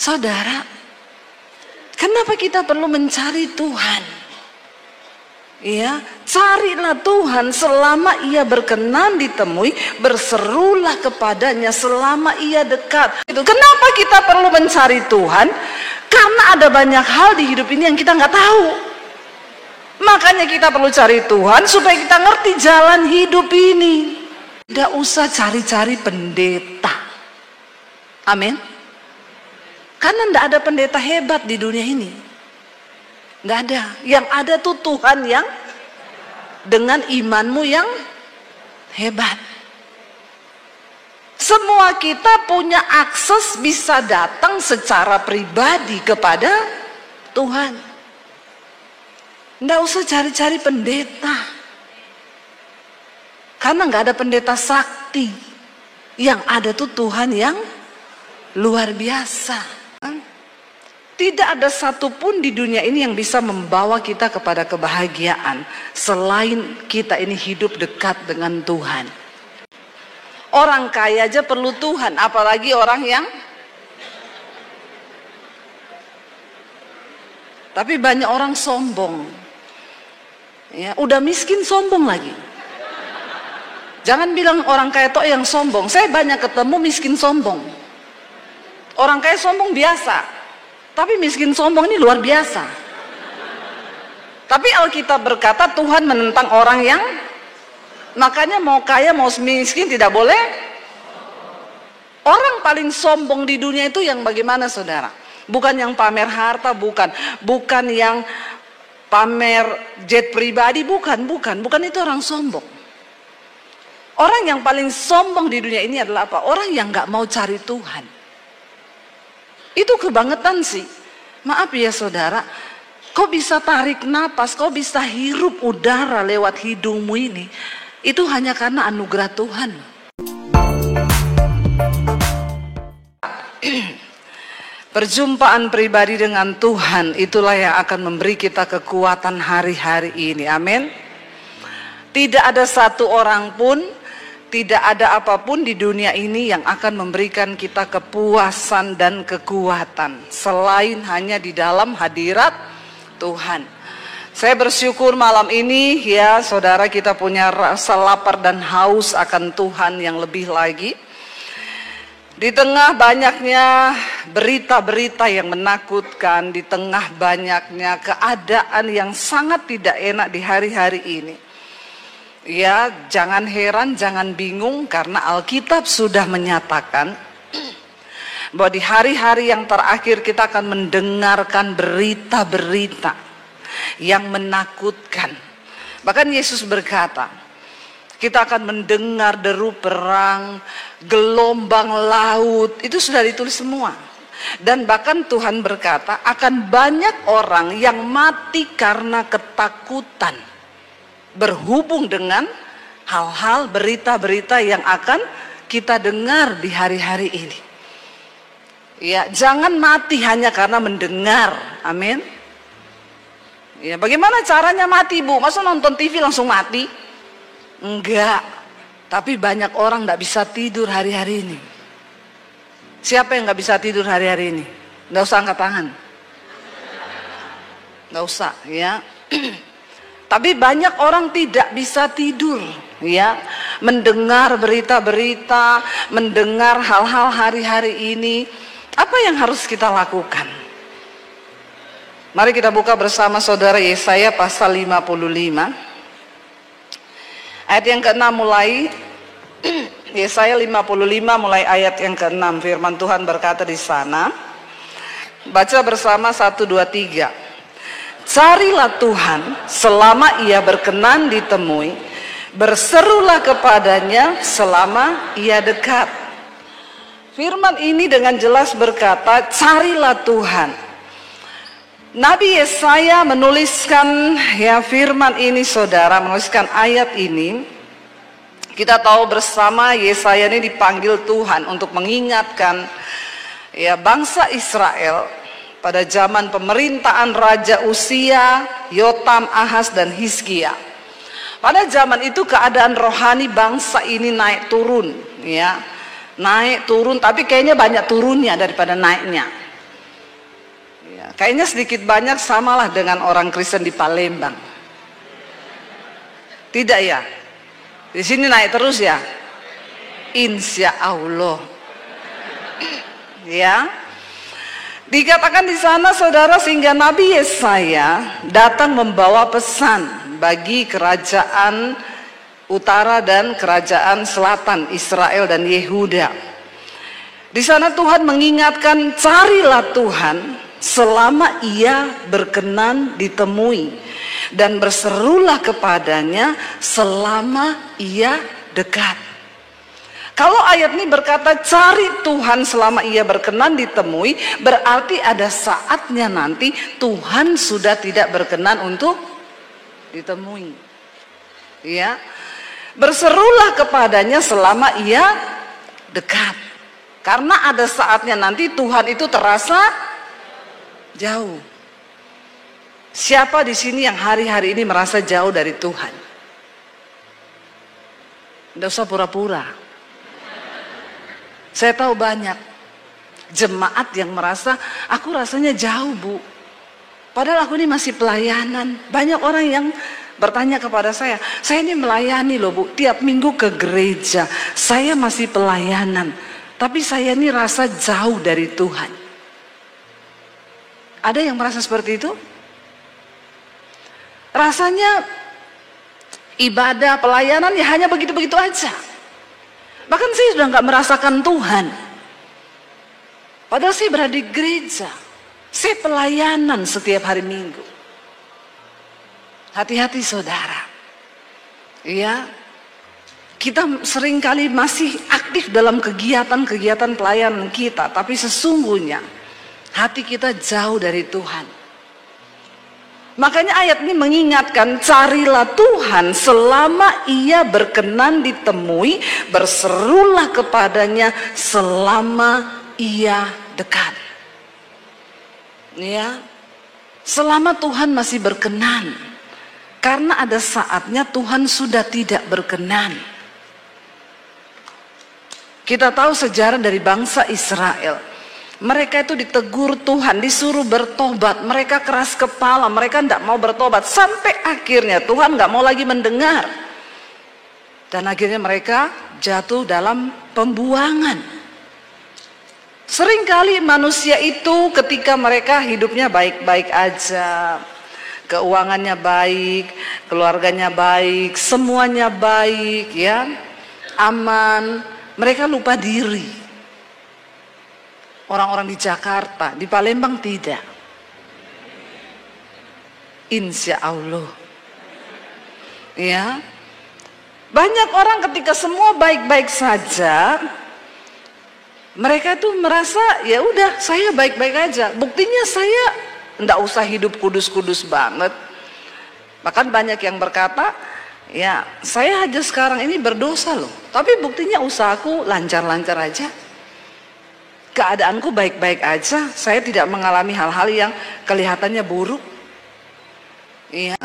Saudara, kenapa kita perlu mencari Tuhan? Ya, carilah Tuhan selama Ia berkenan ditemui, berserulah kepadanya selama Ia dekat. Kenapa kita perlu mencari Tuhan? Karena ada banyak hal di hidup ini yang kita nggak tahu. Makanya kita perlu cari Tuhan supaya kita ngerti jalan hidup ini. Tidak usah cari-cari pendeta. Amin. Karena tidak ada pendeta hebat di dunia ini. Nggak ada. Yang ada tuh Tuhan yang dengan imanmu yang hebat. Semua kita punya akses bisa datang secara pribadi kepada Tuhan. Nggak usah cari-cari pendeta. Karena nggak ada pendeta sakti. Yang ada tuh Tuhan yang luar biasa. Tidak ada satupun di dunia ini yang bisa membawa kita kepada kebahagiaan selain kita ini hidup dekat dengan Tuhan. Orang kaya aja perlu Tuhan, apalagi orang yang... Tapi banyak orang sombong. Ya, udah miskin sombong lagi. Jangan bilang orang kaya tok yang sombong. Saya banyak ketemu miskin sombong. Orang kaya sombong biasa. Tapi miskin sombong ini luar biasa. Tapi Alkitab berkata Tuhan menentang orang yang, makanya mau kaya mau miskin tidak boleh. Orang paling sombong di dunia itu yang bagaimana, saudara? Bukan yang pamer harta, bukan yang pamer jet pribadi, bukan itu orang sombong. Orang yang paling sombong di dunia ini adalah apa? Orang yang nggak mau cari Tuhan. Itu kebangetan sih. Maaf ya saudara, kau bisa tarik napas, kau bisa hirup udara lewat hidungmu ini, itu hanya karena anugerah Tuhan. Perjumpaan pribadi dengan Tuhan itulah yang akan memberi kita kekuatan hari-hari ini. Amin. Tidak ada satu orang pun, tidak ada apapun di dunia ini yang akan memberikan kita kepuasan dan kekuatan selain hanya di dalam hadirat Tuhan. Saya bersyukur malam ini ya saudara, kita punya rasa lapar dan haus akan Tuhan yang lebih lagi. Di tengah banyaknya berita-berita yang menakutkan, di tengah banyaknya keadaan yang sangat tidak enak di hari-hari ini, ya, jangan heran, jangan bingung, karena Alkitab sudah menyatakan bahwa di hari-hari yang terakhir kita akan mendengarkan berita-berita yang menakutkan. Bahkan Yesus berkata, kita akan mendengar deru perang, gelombang laut, itu sudah ditulis semua. Dan bahkan Tuhan berkata akan banyak orang yang mati karena ketakutan berhubung dengan hal-hal berita-berita yang akan kita dengar di hari-hari ini. Ya, jangan mati hanya karena mendengar. Amin. Ya, bagaimana caranya mati, Bu? Masa nonton TV langsung mati? Enggak. Tapi banyak orang tidak bisa tidur hari-hari ini. Siapa yang nggak bisa tidur hari-hari ini? Nggak usah angkat tangan. Nggak usah, ya. Tapi banyak orang tidak bisa tidur, ya, mendengar berita-berita, mendengar hal-hal hari-hari ini. Apa yang harus kita lakukan? Mari kita buka bersama saudara Yesaya pasal 55. Ayat yang ke-6 mulai. Yesaya 55 mulai ayat yang ke-6. Firman Tuhan berkata di sana. Baca bersama 1, 2, 3. Carilah Tuhan selama Ia berkenan ditemui, berserulah kepadanya selama Ia dekat. Firman ini dengan jelas berkata, carilah Tuhan. Nabi Yesaya menuliskan ya firman ini, saudara, menuliskan ayat ini. Kita tahu bersama Yesaya ini dipanggil Tuhan untuk mengingatkan ya bangsa Israel pada zaman pemerintahan Raja Uzia, Yotam, Ahaz, dan Hizkia. Pada zaman itu keadaan rohani bangsa ini naik turun, ya, naik turun, tapi kayaknya banyak turunnya daripada naiknya. Ya, kayaknya sedikit banyak samalah dengan orang Kristen di Palembang. Tidak ya? Di sini naik terus ya? Insya Allah. Ya. Dikatakan di sana saudara, sehingga Nabi Yesaya datang membawa pesan bagi kerajaan utara dan kerajaan selatan, Israel dan Yehuda. Di sana Tuhan mengingatkan, carilah Tuhan selama ia berkenan ditemui, dan berserulah kepadanya selama ia dekat. Kalau ayat ini berkata cari Tuhan selama ia berkenan ditemui, berarti ada saatnya nanti Tuhan sudah tidak berkenan untuk ditemui. Ya. Berserulah kepadanya selama ia dekat. Karena ada saatnya nanti Tuhan itu terasa jauh. Siapa di sini yang hari-hari ini merasa jauh dari Tuhan? Tidak usah pura-pura. Saya tahu banyak jemaat yang merasa, aku rasanya jauh bu, padahal aku ini masih pelayanan. Banyak orang yang bertanya kepada saya ini melayani loh bu, tiap minggu ke gereja, saya masih pelayanan, tapi saya ini rasa jauh dari Tuhan. Ada yang merasa seperti itu? Rasanya ibadah, pelayanan ya hanya begitu-begitu aja. Bahkan saya sudah nggak merasakan Tuhan. Padahal saya berada di gereja. Saya pelayanan setiap hari Minggu. Hati-hati saudara. Ya, kita seringkali masih aktif dalam kegiatan-kegiatan pelayanan kita, tapi sesungguhnya hati kita jauh dari Tuhan. Makanya ayat ini mengingatkan, carilah Tuhan selama ia berkenan ditemui, berserulah kepadanya selama ia dekat. Ya, selama Tuhan masih berkenan, karena ada saatnya Tuhan sudah tidak berkenan. Kita tahu sejarah dari bangsa Israel. Mereka itu ditegur Tuhan, disuruh bertobat. Mereka keras kepala, mereka tidak mau bertobat. Sampai akhirnya Tuhan nggak mau lagi mendengar. Dan akhirnya mereka jatuh dalam pembuangan. Seringkali manusia itu ketika mereka hidupnya baik-baik aja, keuangannya baik, keluarganya baik, semuanya baik, ya, aman, mereka lupa diri. Orang-orang di Jakarta, di Palembang tidak. Insya Allah. Ya. Banyak orang ketika semua baik-baik saja, mereka itu merasa ya udah saya baik-baik aja. Buktinya saya enggak usah hidup kudus-kudus banget. Bahkan banyak yang berkata, ya saya aja sekarang ini berdosa loh. Tapi buktinya usahaku lancar-lancar aja. Keadaanku baik-baik aja, saya tidak mengalami hal-hal yang kelihatannya buruk. Ya.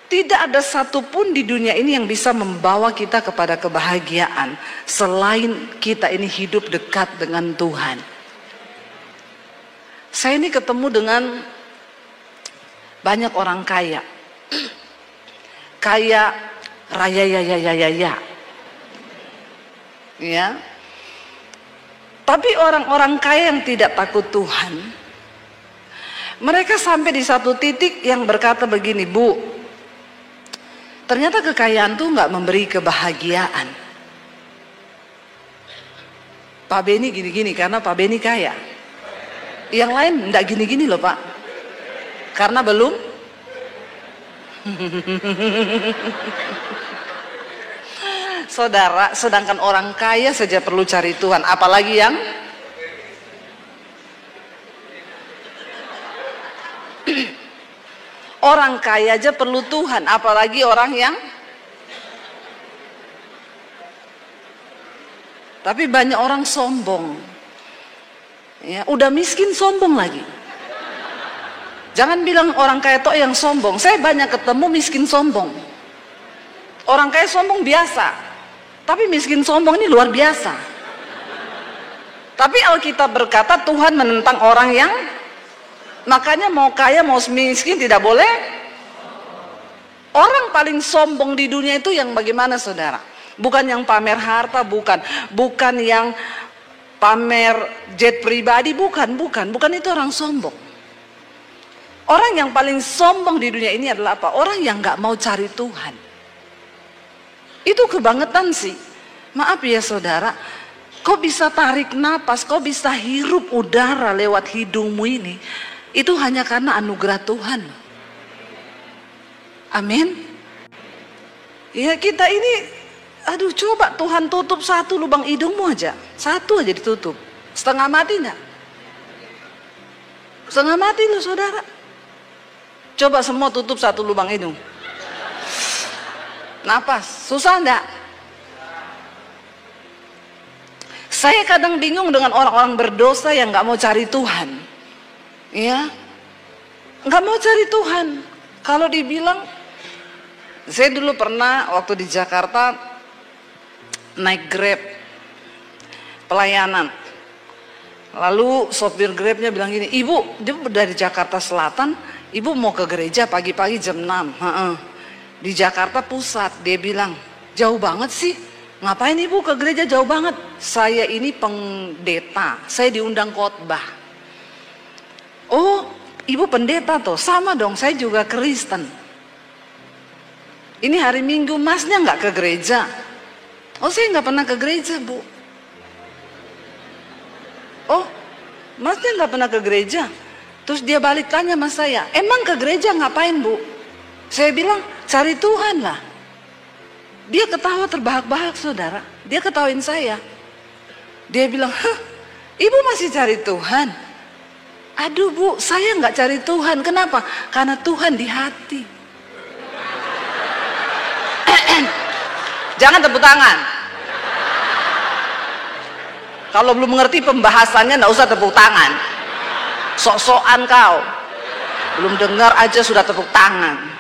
Tidak ada satupun di dunia ini yang bisa membawa kita kepada kebahagiaan selain kita ini hidup dekat dengan Tuhan. Saya ini ketemu dengan banyak orang kaya. Kaya raya ya. Ya. Tapi orang-orang kaya yang tidak takut Tuhan, mereka sampai di satu titik yang berkata begini, Bu, ternyata kekayaan tuh nggak memberi kebahagiaan. Pak Beni gini-gini karena Pak Beni kaya. Yang lain nggak gini-gini loh Pak, karena belum. Saudara, sedangkan orang kaya saja perlu cari Tuhan, apalagi yang orang kaya aja perlu Tuhan, apalagi orang yang. Tapi banyak orang sombong, ya, udah miskin sombong lagi. Jangan bilang orang kaya tok yang sombong. Saya banyak ketemu miskin sombong. Orang kaya sombong biasa. Tapi miskin sombong ini luar biasa. Tapi Alkitab berkata Tuhan menentang orang yang Makanya mau kaya mau miskin tidak boleh. Orang paling sombong di dunia itu yang bagaimana saudara? Bukan yang pamer harta, bukan yang pamer jet pribadi, bukan itu orang sombong. Orang yang paling sombong di dunia ini adalah apa? Orang yang nggak mau cari Tuhan. Itu kebangetan sih. Maaf ya saudara, kau bisa tarik napas, kau bisa hirup udara lewat hidungmu ini, itu hanya karena anugerah Tuhan. Amin. Ya kita ini, aduh coba Tuhan tutup satu lubang hidungmu aja, satu aja ditutup, setengah mati enggak? Setengah mati loh saudara. Coba semua tutup satu lubang hidung. Napas, susah enggak? Saya kadang bingung dengan orang-orang berdosa yang nggak mau cari Tuhan, ya, nggak mau cari Tuhan. Kalau dibilang, saya dulu pernah waktu di Jakarta naik Grab pelayanan, lalu sopir Grabnya bilang gini, ibu, dia dari Jakarta Selatan, ibu mau ke gereja pagi-pagi jam 6, di Jakarta Pusat. Dia bilang, jauh banget sih. Ngapain ibu ke gereja jauh banget? Saya ini pendeta, saya diundang khotbah. Oh, ibu pendeta tuh, sama dong, saya juga Kristen. Ini hari Minggu, masnya nggak ke gereja? Oh, saya nggak pernah ke gereja bu. Oh, masnya nggak pernah ke gereja? Terus dia balik tanya sama saya, emang ke gereja ngapain bu? Saya bilang, cari Tuhan lah. Dia ketawa terbahak-bahak saudara. Dia ketawain saya. Dia bilang, hah, ibu masih cari Tuhan? Aduh bu, saya nggak cari Tuhan. Kenapa? Karena Tuhan di hati. Jangan tepuk tangan. Kalau belum mengerti pembahasannya nggak usah tepuk tangan. Sok-sokan kau. Belum dengar aja sudah tepuk tangan.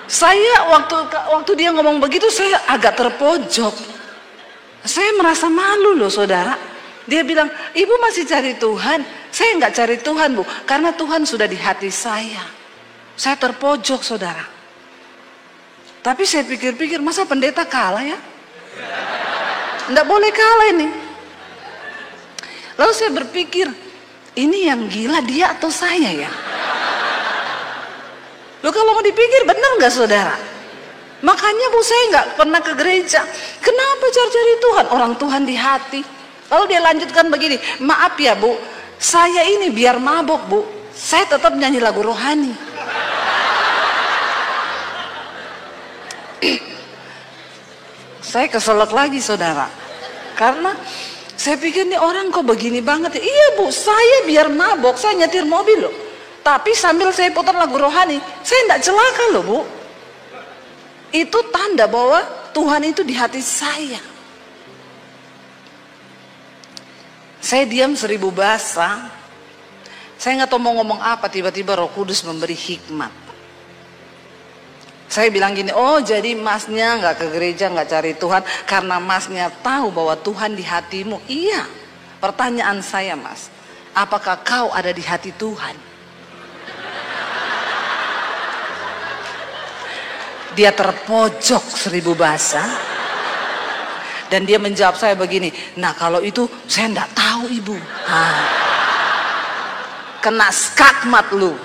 Saya waktu dia ngomong begitu, saya agak terpojok. Saya merasa malu loh saudara. Dia bilang, ibu masih cari Tuhan? Saya nggak cari Tuhan bu, karena Tuhan sudah di hati saya. Saya terpojok saudara. Tapi saya pikir-pikir, masa pendeta kalah ya? Nggak boleh kalah ini. Lalu saya berpikir, ini yang gila dia atau saya ya? Loh kalau mau dipikir benar nggak saudara? Makanya bu, saya nggak pernah ke gereja. Kenapa cari-cari Tuhan? Orang Tuhan di hati. Lalu dia lanjutkan begini, maaf ya bu, saya ini biar mabok bu, saya tetap nyanyi lagu rohani. Saya keselak lagi saudara, karena saya pikir nih orang kok begini banget ya. Iya bu, saya biar mabok, saya nyetir mobil loh, tapi sambil saya putar lagu rohani, saya tidak celaka loh bu. Itu tanda bahwa Tuhan itu di hati saya. Saya diam 1000 bahasa. Saya nggak tahu mau ngomong apa, tiba-tiba Roh Kudus memberi hikmat. Saya bilang gini, oh jadi masnya nggak ke gereja, nggak cari Tuhan karena masnya tahu bahwa Tuhan di hatimu. Iya. Pertanyaan saya mas, apakah kau ada di hati Tuhan? Dia terpojok 1000 bahasa. Dan dia menjawab saya begini, nah kalau itu saya enggak tahu ibu. Kena skakmat lu.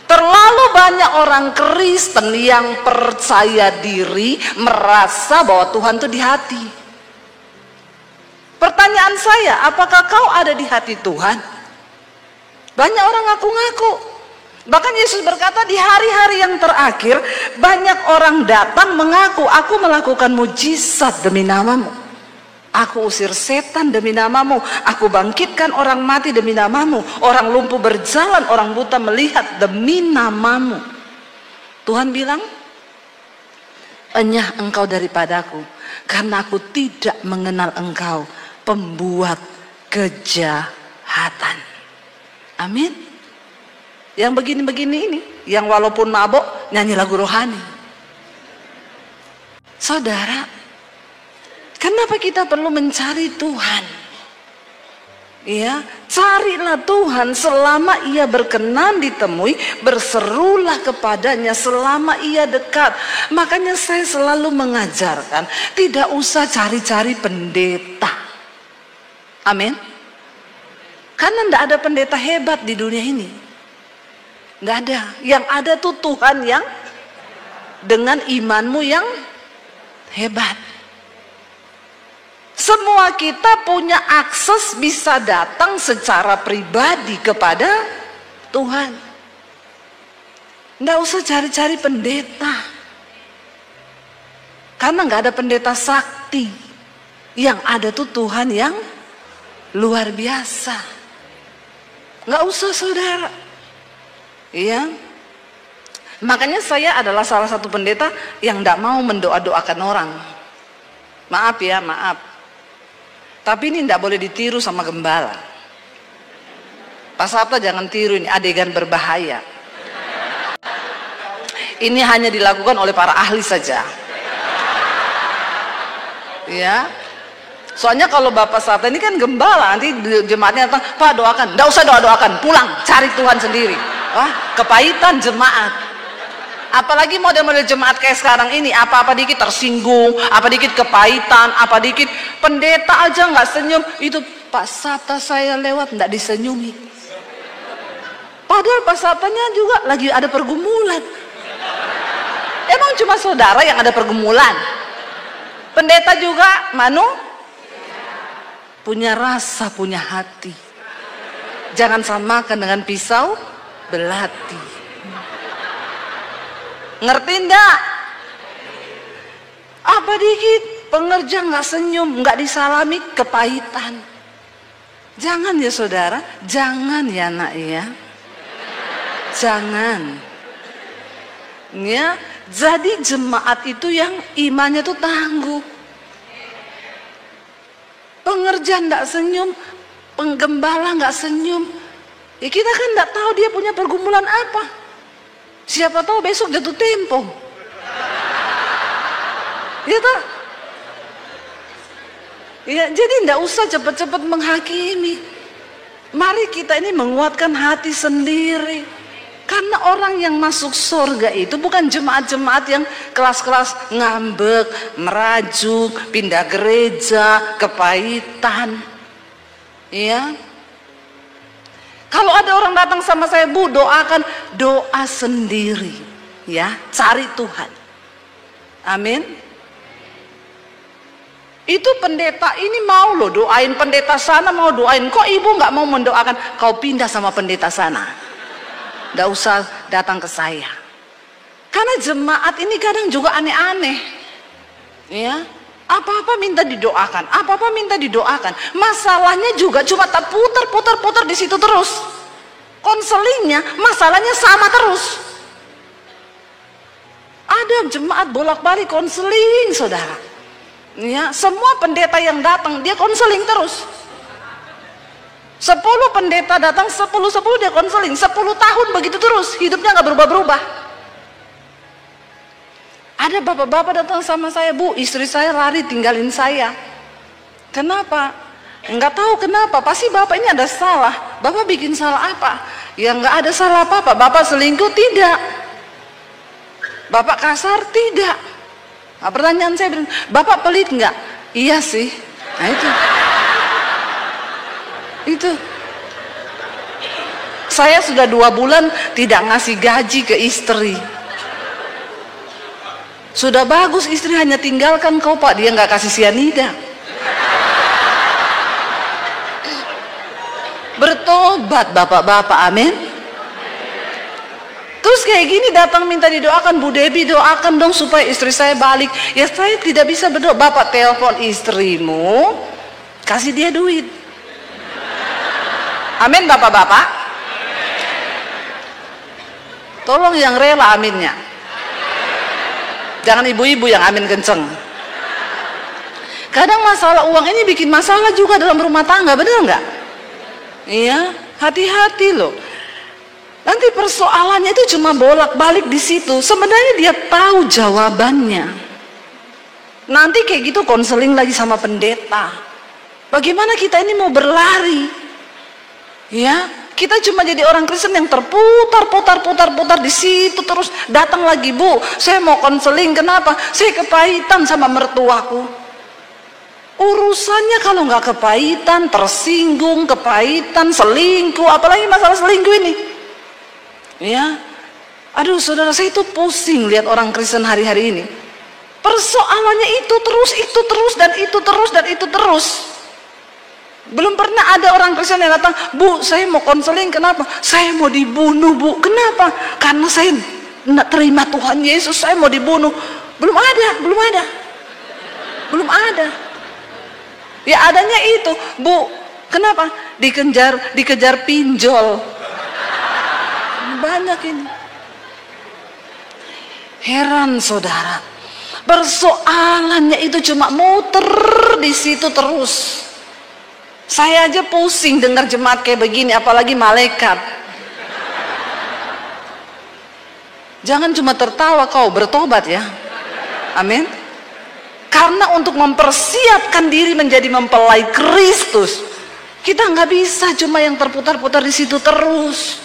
Terlalu banyak orang Kristen yang percaya diri, merasa bahwa Tuhan itu di hati. Pertanyaan saya, apakah kau ada di hati Tuhan? Banyak orang ngaku-ngaku. Bahkan Yesus berkata di hari-hari yang terakhir banyak orang datang mengaku, aku melakukan mujizat demi namamu, aku usir setan demi namamu, aku bangkitkan orang mati demi namamu, orang lumpuh berjalan, orang buta melihat demi namamu. Tuhan bilang, enyah engkau daripadaku, karena aku tidak mengenal engkau, pembuat kejahatan. Amin. Yang begini-begini ini, yang walaupun mabok nyanyi lagu rohani. Saudara, kenapa kita perlu mencari Tuhan? Ya, carilah Tuhan selama ia berkenan ditemui, berserulah kepadanya selama ia dekat. Makanya saya selalu mengajarkan, tidak usah cari-cari pendeta. Amin. Karena tidak ada pendeta hebat di dunia ini. Tidak ada. Yang ada tuh Tuhan yang dengan imanmu yang hebat. Semua kita punya akses bisa datang secara pribadi kepada Tuhan. Nggak usah cari-cari pendeta. Karena nggak ada pendeta sakti. Yang ada tuh Tuhan yang luar biasa. Nggak usah saudara. Iya. Makanya saya adalah salah satu pendeta yang nggak mau mendoa-doakan orang. Maaf ya, maaf. Tapi ini tidak boleh ditiru sama gembala. Pak Sabta jangan tiru, ini adegan berbahaya. Ini hanya dilakukan oleh para ahli saja. Ya. Soalnya kalau Bapak Sabta ini kan gembala, nanti jemaatnya datang, Pak doakan. Tidak usah doa-doakan, pulang, cari Tuhan sendiri. Wah, kepahitan jemaat. Apalagi model-model jemaat kayak sekarang ini, apa-apa dikit tersinggung, apa dikit kepahitan, apa dikit pendeta aja nggak senyum, itu Pak Sabta saya lewat nggak disenyumi. Padahal Pak Sabtanya juga lagi ada pergumulan. Emang cuma saudara yang ada pergumulan? Pendeta juga punya rasa, punya hati. Jangan samakan dengan pisau belati. Ngerti enggak? Apa dikit pengerja nggak senyum, nggak disalami, kepahitan. Jangan ya saudara, jangan ya nak ya, jangan. Ya, jadi jemaat itu yang imannya tuh tangguh. Pengerja nggak senyum, penggembala nggak senyum. Ya kita kan nggak tahu dia punya pergumulan apa. Siapa tahu besok jatuh tempo. Ya tak? Ya, jadi tidak usah cepat-cepat menghakimi. Mari kita ini menguatkan hati sendiri. Karena orang yang masuk surga itu bukan jemaat-jemaat yang kelas-kelas ngambek, merajuk, pindah gereja, kepahitan. Ya. Kalau ada orang datang sama saya, Bu doakan, doa sendiri. Ya, cari Tuhan. Amin. Itu pendeta ini mau loh doain pendeta sana, mau doain. Kok ibu nggak mau mendoakan? Kau pindah sama pendeta sana. Nggak usah datang ke saya. Karena jemaat ini kadang juga aneh-aneh. Ya, apa-apa minta didoakan, apa-apa minta didoakan. Masalahnya juga cuma tak putar di situ terus. Konselingnya, masalahnya sama terus. Ada jemaat bolak-balik konseling, saudara. Ya, semua pendeta yang datang dia konseling terus. 10 pendeta datang, 10 dia konseling. 10 tahun begitu terus, hidupnya nggak berubah-berubah. Ada bapak-bapak datang sama saya, Bu, istri saya lari tinggalin saya. Kenapa? Enggak tahu kenapa, pasti bapak ini ada salah. Bapak bikin salah apa? Ya enggak ada salah apa-apa. Bapak selingkuh? Tidak. Bapak kasar? Tidak. Nah, pertanyaan saya, Bapak pelit enggak? Iya sih. Nah itu. Saya sudah 2 bulan tidak ngasih gaji ke istri. Sudah bagus istri hanya tinggalkan kau Pak, dia nggak kasih sianida. Bertobat bapak-bapak, amin. Terus kayak gini datang minta didoakan, Bu Debi doakan dong supaya istri saya balik. Ya saya tidak bisa berdoa. Bapak telepon istrimu, kasih dia duit. Amin bapak-bapak. Tolong yang rela aminnya. Jangan ibu-ibu yang amin kenceng. Kadang masalah uang ini bikin masalah juga dalam rumah tangga, benar nggak? Iya, hati-hati loh. Nanti persoalannya itu cuma bolak-balik di situ. Sebenarnya dia tahu jawabannya. Nanti kayak gitu konseling lagi sama pendeta. Bagaimana kita ini mau berlari? Ya, kita cuma jadi orang Kristen yang terputar di situ terus. Datang lagi, Bu, saya mau konseling. Kenapa? Saya kepahitan sama mertuaku. Urusannya kalau nggak kepahitan, tersinggung, kepahitan, selingkuh, apalagi masalah selingkuh ini. Ya, aduh saudara, saya itu pusing lihat orang Kristen hari-hari ini. Persoalannya itu terus. Belum pernah ada orang Kristen yang datang, Bu, saya mau konseling. Kenapa? Saya mau dibunuh, Bu. Kenapa? Karena saya tidak terima Tuhan Yesus, saya mau dibunuh. Belum ada. Ya adanya itu, Bu. Kenapa? Dikejar pinjol. Banyak ini. Heran saudara. Persoalannya itu cuma muter di situ terus. Saya aja pusing dengar jemaat kayak begini, apalagi malaikat. Jangan cuma tertawa kau, bertobat ya. Amin. Karena untuk mempersiapkan diri menjadi mempelai Kristus, kita nggak bisa cuma yang terputar-putar di situ terus.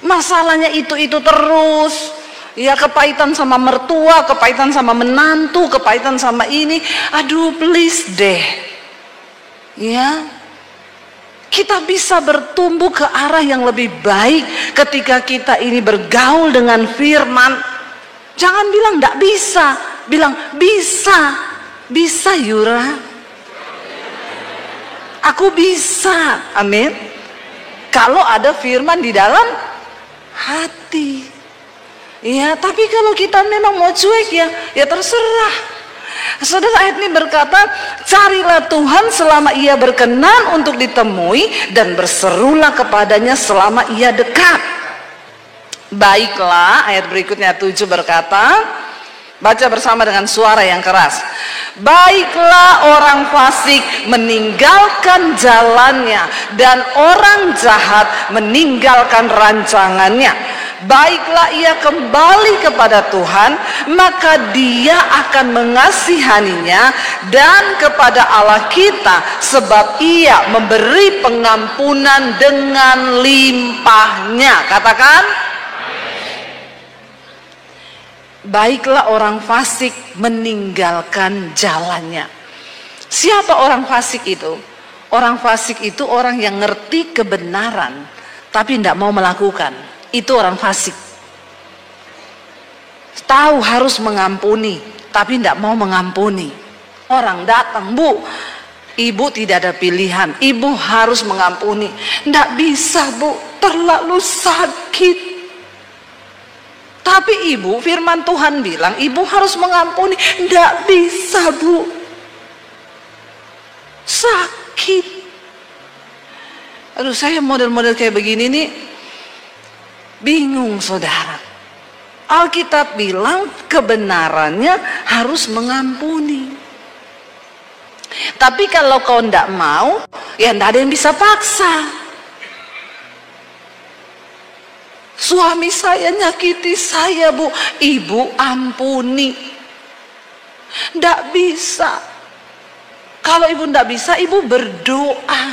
Masalahnya itu terus. Ya, kepahitan sama mertua, kepahitan sama menantu, kepahitan sama ini. Aduh, please deh. Ya, kita bisa bertumbuh ke arah yang lebih baik ketika kita ini bergaul dengan firman. Jangan bilang enggak bisa, bilang bisa. Bisa, Yura. Aku bisa. Amin. Kalau ada firman di dalam hati. Ya, tapi kalau kita memang mau cuek ya terserah. Saudara, ayat ini berkata, carilah Tuhan selama ia berkenan untuk ditemui, dan berserulah kepadanya selama ia dekat. Baiklah, ayat berikutnya 7 berkata, baca bersama dengan suara yang keras. Baiklah orang fasik meninggalkan jalannya, dan orang jahat meninggalkan rancangannya. Baiklah ia kembali kepada Tuhan, maka Dia akan mengasihaninya, dan kepada Allah kita, sebab Ia memberi pengampunan dengan limpahnya. Katakan, baiklah orang fasik meninggalkan jalannya. Siapa orang fasik itu? Orang fasik itu orang yang ngerti kebenaran tapi tidak mau melakukan. Itu orang fasik. Tahu harus mengampuni tapi tidak mau mengampuni. Orang datang, Bu, Ibu tidak ada pilihan, Ibu harus mengampuni. Tidak bisa, Bu, terlalu sakit. Tapi Ibu, firman Tuhan bilang Ibu harus mengampuni. Tidak bisa, Bu, sakit. Aduh, saya model-model kayak begini nih bingung saudara. Alkitab bilang kebenarannya harus mengampuni. Tapi kalau kau tidak mau, ya tidak ada yang bisa paksa. Suami saya nyakiti saya, Bu, Ibu ampuni. Tidak bisa. Kalau Ibu tidak bisa, Ibu berdoa.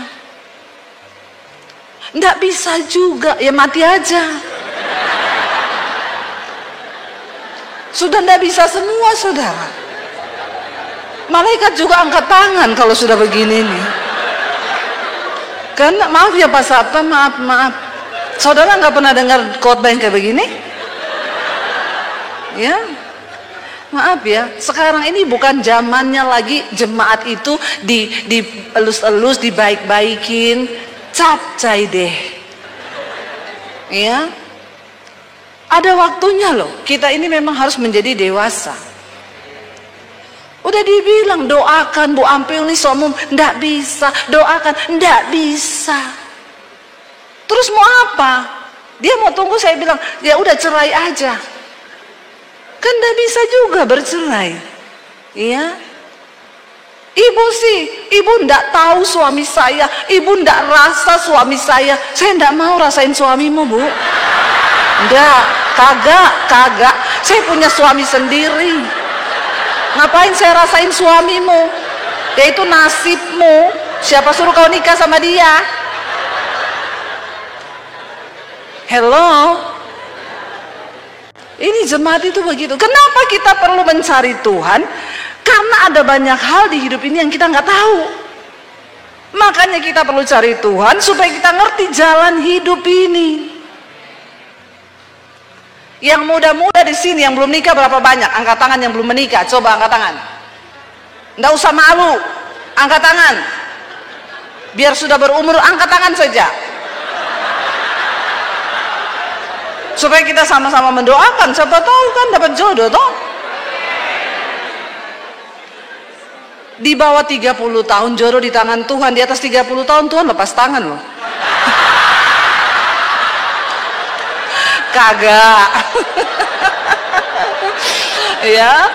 Tidak bisa juga, ya mati aja. Sudah tidak bisa semua saudara. Malaikat juga angkat tangan kalau sudah begini nih. Karena maaf ya Pak Sabta, maaf. Saudara nggak pernah dengar khotbah yang kayak begini? Ya, maaf ya. Sekarang ini bukan zamannya lagi jemaat itu dielus-elus, dibaik-baikin, capcay deh. Ya. Ada waktunya loh, kita ini memang harus menjadi dewasa. Udah dibilang doakan Bu ampuni suamimu, ndak bisa. Doakan, ndak bisa. Terus mau apa? Dia mau tunggu, saya bilang ya udah cerai aja. Kan ndak bisa juga bercerai. Iya. Ibu sih, Ibu ndak tahu suami saya, Ibu ndak rasa suami saya. Saya ndak mau rasain suamimu, Bu. Enggak, kagak. Saya punya suami sendiri. Ngapain saya rasain suamimu? Ya itu nasibmu. Siapa suruh kau nikah sama dia? Hello? Ini jemaat itu begitu. Kenapa kita perlu mencari Tuhan? Karena ada banyak hal di hidup ini yang kita nggak tahu. Makanya kita perlu cari Tuhan supaya kita ngerti jalan hidup ini. Yang muda-muda di sini yang belum nikah berapa banyak? Angkat tangan yang belum menikah. Coba angkat tangan. Nggak usah malu. Angkat tangan. Biar sudah berumur, angkat tangan saja. Supaya kita sama-sama mendoakan. Siapa tahu kan dapat jodoh toh. Di bawah 30 tahun jodoh di tangan Tuhan. Di atas 30 tahun Tuhan lepas tangan loh. Kagak. Ya,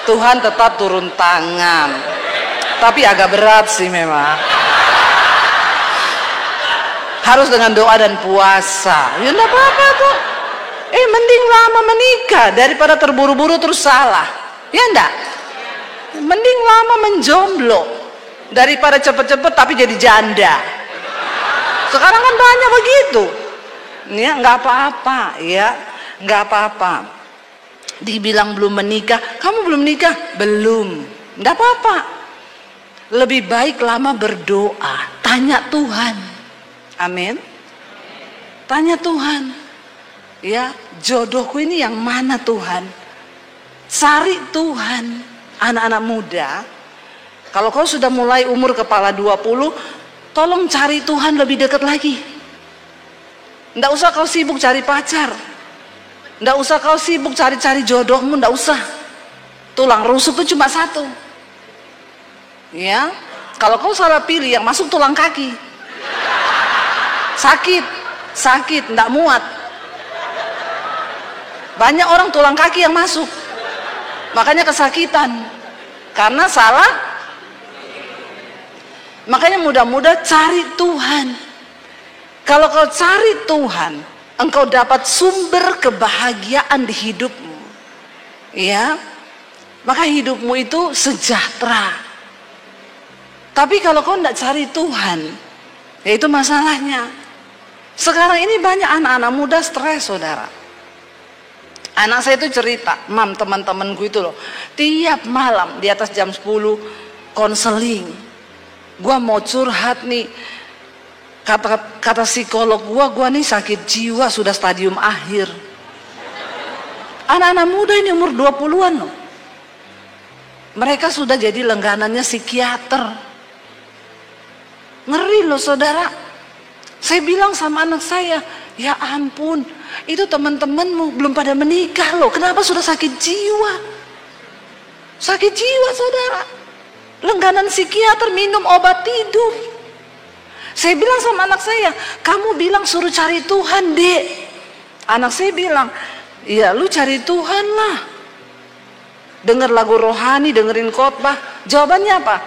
Tuhan tetap turun tangan. Tapi agak berat sih memang. Harus dengan doa dan puasa. Ya enggak apa-apa tuh. Mending lama menikah daripada terburu-buru terus salah. Ya enggak? Mending lama menjomblo daripada cepet-cepet tapi jadi janda. Sekarang kan banyak begitu. Ya nggak apa-apa, ya nggak apa-apa. Dibilang belum menikah, kamu belum nikah? Belum. Nggak apa-apa. Lebih baik lama berdoa, tanya Tuhan. Amin. Tanya Tuhan. Ya, jodohku ini yang mana Tuhan? Cari Tuhan. Anak-anak muda, kalau kau sudah mulai umur kepala 20, tolong cari Tuhan lebih dekat lagi. Nggak usah kau sibuk cari pacar. Nggak usah kau sibuk cari-cari jodohmu, nggak usah. Tulang rusuk itu cuma satu. Ya, kalau kau salah pilih yang masuk tulang kaki. Sakit, nggak muat. Banyak orang tulang kaki yang masuk. Makanya kesakitan karena salah. Makanya mudah-mudah cari Tuhan. Kalau kau cari Tuhan, engkau dapat sumber kebahagiaan di hidupmu. Ya, maka hidupmu itu sejahtera. Tapi kalau kau tidak cari Tuhan, ya itu masalahnya. Sekarang ini banyak anak-anak muda stres, saudara. Anak saya itu cerita, mam, teman-temanku itu loh, tiap malam di atas jam 10 konseling. Gua mau curhat nih, kata psikolog gua nih sakit jiwa sudah stadium akhir. Anak-anak muda ini umur 20-an loh. Mereka sudah jadi langganannya psikiater. Ngeri loh saudara. Saya bilang sama anak saya, ya ampun, itu teman-temanmu belum pada menikah loh. Kenapa sudah sakit jiwa? Sakit jiwa saudara. Langganan psikiater, minum obat tidur. Saya bilang sama anak saya, kamu bilang suruh cari Tuhan dek. Anak saya bilang, iya lu cari Tuhan lah. Dengar lagu rohani, dengerin khotbah. Jawabannya apa?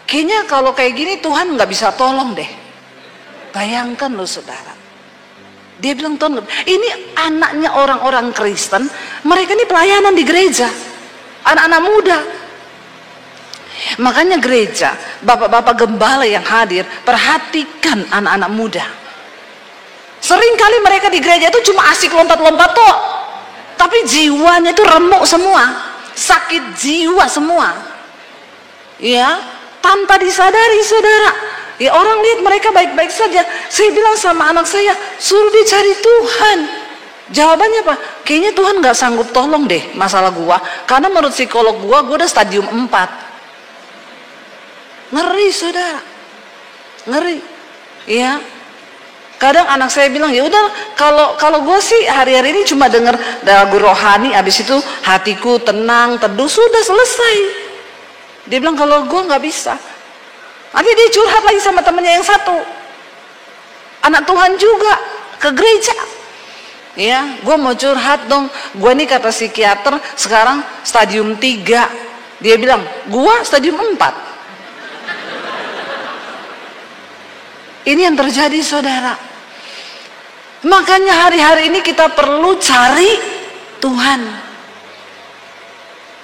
Kayaknya kalau kayak gini Tuhan nggak bisa tolong deh. Bayangkan loh saudara. Dia bilang Tuhan, ini anaknya orang-orang Kristen, mereka ini pelayanan di gereja, anak-anak muda. Makanya gereja, bapak-bapak gembala yang hadir, perhatikan anak-anak muda. Seringkali mereka di gereja itu cuma asik lompat-lompat toh, tapi jiwanya itu remuk semua, sakit jiwa semua. Ya, tanpa disadari saudara. Ya orang lihat mereka baik-baik saja. Saya bilang sama anak saya, suruh dia cari Tuhan. Jawabannya apa? Kayaknya Tuhan gak sanggup tolong deh masalah gua. Karena menurut psikolog gua udah stadium 4. Ngeri saudara. Ngeri. Ya. Kadang anak saya bilang, ya udah kalau gua sih hari-hari ini cuma denger lagu rohani, abis itu hatiku tenang, teduh, sudah selesai. Dia bilang kalau gua nggak bisa. Nanti dia curhat lagi sama temennya yang satu, anak Tuhan juga, ke gereja. Ya, gue mau curhat dong. Gue nih kata psikiater sekarang stadium 3. Dia bilang, gue stadium 4. Ini yang terjadi saudara. Makanya hari-hari ini kita perlu cari Tuhan.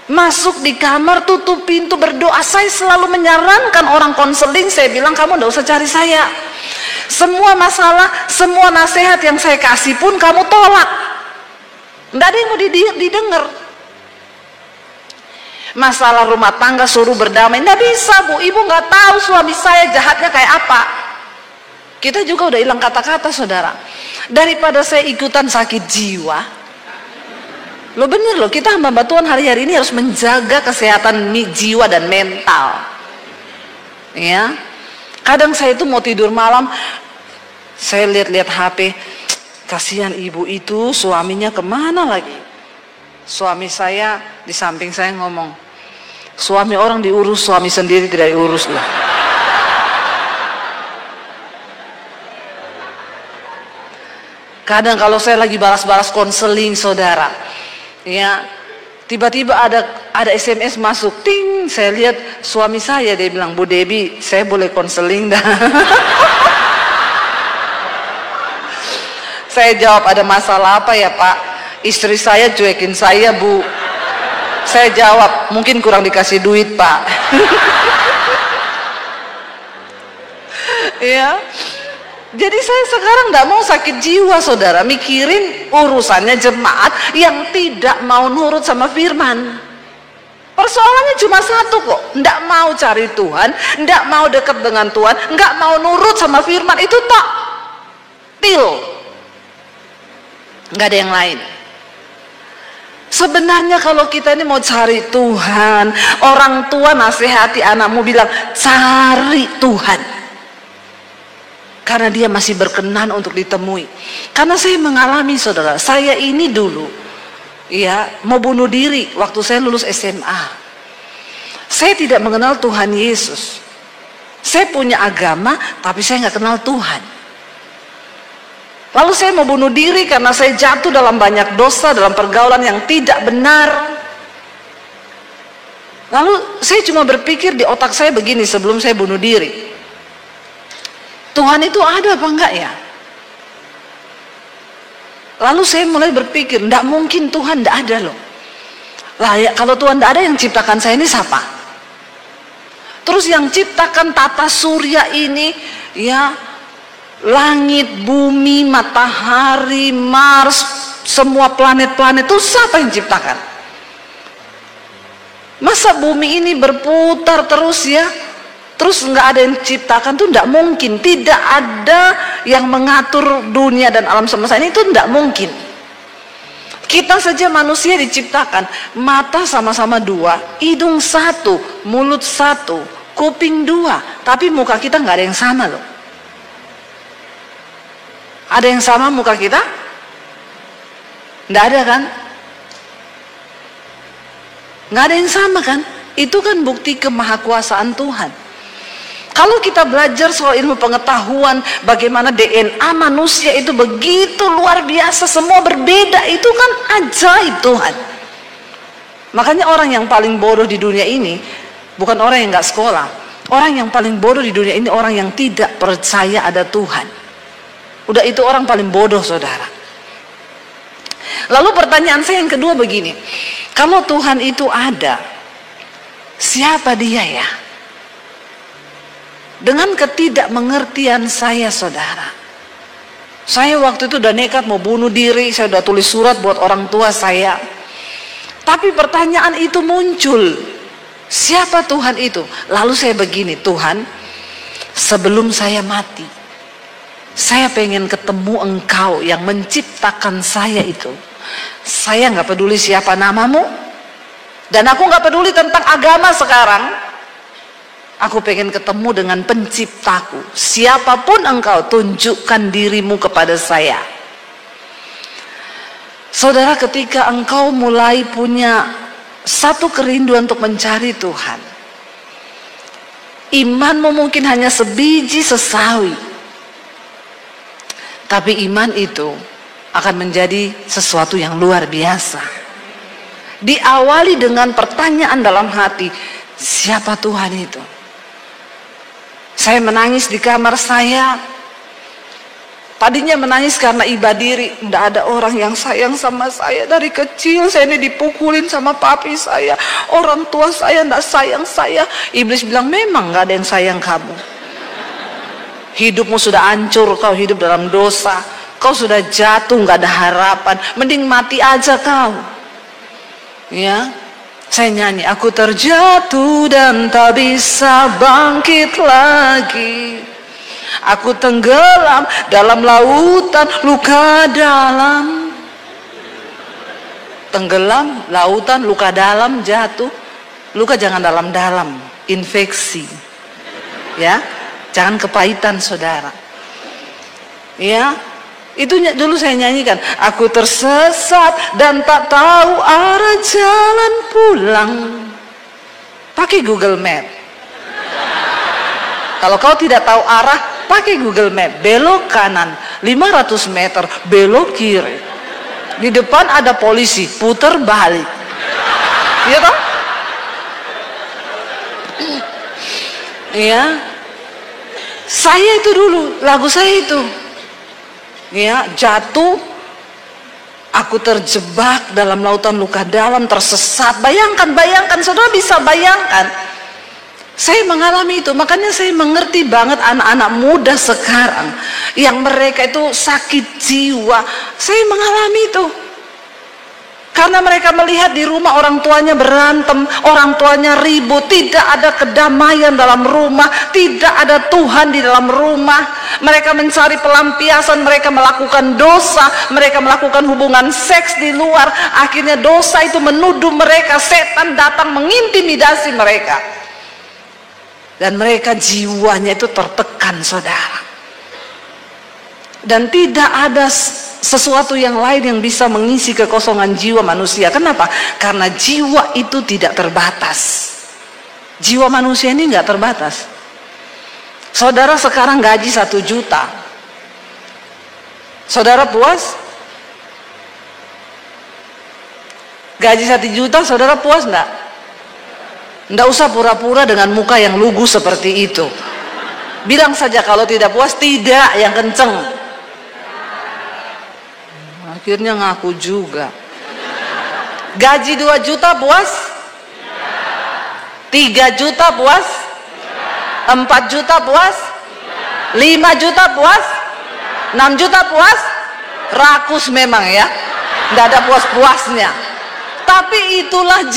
Masuk di kamar, tutup pintu, berdoa. Saya selalu menyarankan orang konseling, saya bilang kamu enggak usah cari saya. Semua masalah, semua nasihat yang saya kasih pun kamu tolak. Nggak ada yang mau didengar. Masalah rumah tangga suruh berdamai, nggak bisa Bu, ibu nggak tahu suami saya jahatnya kayak apa. Kita juga udah hilang kata-kata saudara. Daripada saya ikutan sakit jiwa, lo bener loh, kita hamba Tuhan hari-hari ini harus menjaga kesehatan jiwa dan mental. Ya, kadang saya itu mau tidur malam, saya lihat-lihat HP, kasihan ibu itu suaminya kemana lagi. Suami saya di samping saya ngomong, suami orang diurus, suami sendiri tidak diurus loh. Kadang kalau saya lagi balas-balas konseling saudara, ya tiba-tiba ada SMS masuk, ting, saya lihat suami saya, dia bilang, Bu Debbie, saya boleh konseling dah. Saya jawab, ada masalah apa ya Pak? Istri saya cuekin saya Bu. Saya jawab, mungkin kurang dikasih duit Pak. Ya, jadi saya sekarang nggak mau sakit jiwa saudara, mikirin urusannya jemaat yang tidak mau nurut sama firman. Persoalannya cuma satu kok, nggak mau cari Tuhan, nggak mau dekat dengan Tuhan, nggak mau nurut sama firman, itu tak til, nggak ada yang lain. Sebenarnya kalau kita ini mau cari Tuhan, orang tua nasihati anakmu bilang cari Tuhan, karena dia masih berkenan untuk ditemui. Karena saya mengalami saudara, saya ini dulu ya mau bunuh diri waktu saya lulus SMA. Saya tidak mengenal Tuhan Yesus. Saya punya agama tapi saya nggak kenal Tuhan. Lalu saya mau bunuh diri karena saya jatuh dalam banyak dosa, dalam pergaulan yang tidak benar. Lalu saya cuma berpikir di otak saya begini sebelum saya bunuh diri, Tuhan itu ada apa enggak ya? Lalu saya mulai berpikir, enggak mungkin Tuhan enggak ada loh. Lah ya, kalau Tuhan enggak ada, yang ciptakan saya ini siapa? Terus yang ciptakan tata surya ini, ya langit, bumi, matahari, Mars, semua planet-planet itu siapa yang ciptakan? Masa bumi ini berputar terus ya? Terus nggak ada yang ciptakan, tuh nggak mungkin. Tidak ada yang mengatur dunia dan alam semesta ini, itu nggak mungkin. Kita saja manusia diciptakan, mata sama-sama dua, hidung satu, mulut satu, kuping dua, tapi muka kita nggak ada yang sama loh. Ada yang sama muka kita? Nggak ada kan? Nggak ada yang sama kan? Itu kan bukti kemahakuasaan Tuhan. Kalau kita belajar soal ilmu pengetahuan, bagaimana DNA manusia itu begitu luar biasa, semua berbeda, itu kan ajaib Tuhan. Makanya orang yang paling bodoh di dunia ini bukan orang yang nggak sekolah. Orang yang paling bodoh di dunia ini orang yang tidak percaya ada Tuhan. Udah itu orang paling bodoh saudara. Lalu pertanyaan saya yang kedua begini, kalau Tuhan itu ada, siapa dia ya? Dengan ketidakmengertian saya saudara, saya waktu itu udah nekat mau bunuh diri, saya udah tulis surat buat orang tua saya. Tapi pertanyaan itu muncul, siapa Tuhan itu? Lalu saya begini, Tuhan, sebelum saya mati, saya pengen ketemu Engkau yang menciptakan saya itu. Saya nggak peduli siapa namamu, dan aku nggak peduli tentang agama sekarang. Aku pengen ketemu dengan penciptaku. Siapapun Engkau, tunjukkan dirimu kepada saya. Saudara, ketika engkau mulai punya satu kerinduan untuk mencari Tuhan, imanmu mungkin hanya sebiji sesawi, tapi iman itu akan menjadi sesuatu yang luar biasa. Diawali dengan pertanyaan dalam hati, siapa Tuhan itu? Saya menangis di kamar saya. Tadinya menangis karena iba diri, tidak ada orang yang sayang sama saya. Dari kecil saya ini dipukulin sama papi saya, orang tua saya tidak sayang saya. Iblis bilang, memang nggak ada yang sayang kamu. hidupmu sudah hancur, kau hidup dalam dosa, kau sudah jatuh, nggak ada harapan, mending mati aja kau. Ya, saya nyanyi, aku terjatuh dan tak bisa bangkit lagi. Aku tenggelam dalam lautan luka dalam. Tenggelam, lautan, luka dalam, jatuh. Luka jangan dalam-dalam, infeksi. Ya, jangan kepahitan saudara. Ya, itu dulu saya nyanyikan. Aku tersesat dan tak tahu arah jalan pulang. Pakai Google Map. Kalau kau tidak tahu arah, pakai Google Map. Belok kanan, 500 meter, belok kiri. Di depan ada polisi, putar balik. Iya toh? Ya, saya itu dulu, lagu saya itu, ya, jatuh, aku terjebak dalam lautan luka dalam, tersesat. Bayangkan, saudara bisa bayangkan. Saya mengalami itu, makanya saya mengerti banget anak-anak muda sekarang yang mereka itu sakit jiwa. Saya mengalami itu. Karena mereka melihat di rumah orang tuanya berantem, orang tuanya ribut, tidak ada kedamaian dalam rumah, tidak ada Tuhan di dalam rumah. Mereka mencari pelampiasan, mereka melakukan dosa, mereka melakukan hubungan seks di luar. Akhirnya dosa itu menuduh mereka, setan datang mengintimidasi mereka. Dan mereka jiwanya itu tertekan saudara. Dan tidak ada sesuatu yang lain yang bisa mengisi kekosongan jiwa manusia. Kenapa? Karena jiwa itu tidak terbatas. Jiwa manusia ini nggak terbatas. Saudara sekarang gaji 1 juta. Saudara puas? Gaji 1 juta, saudara puas nggak? Nggak usah pura-pura dengan muka yang lugu seperti itu. Bilang saja kalau tidak puas, tidak, yang kenceng. Akhirnya ngaku juga. Gaji 2 juta puas? 3 juta puas? 4 juta puas? 5 juta puas? 6 juta puas? Rakus memang ya, nggak ada puas-puasnya. Tapi itulah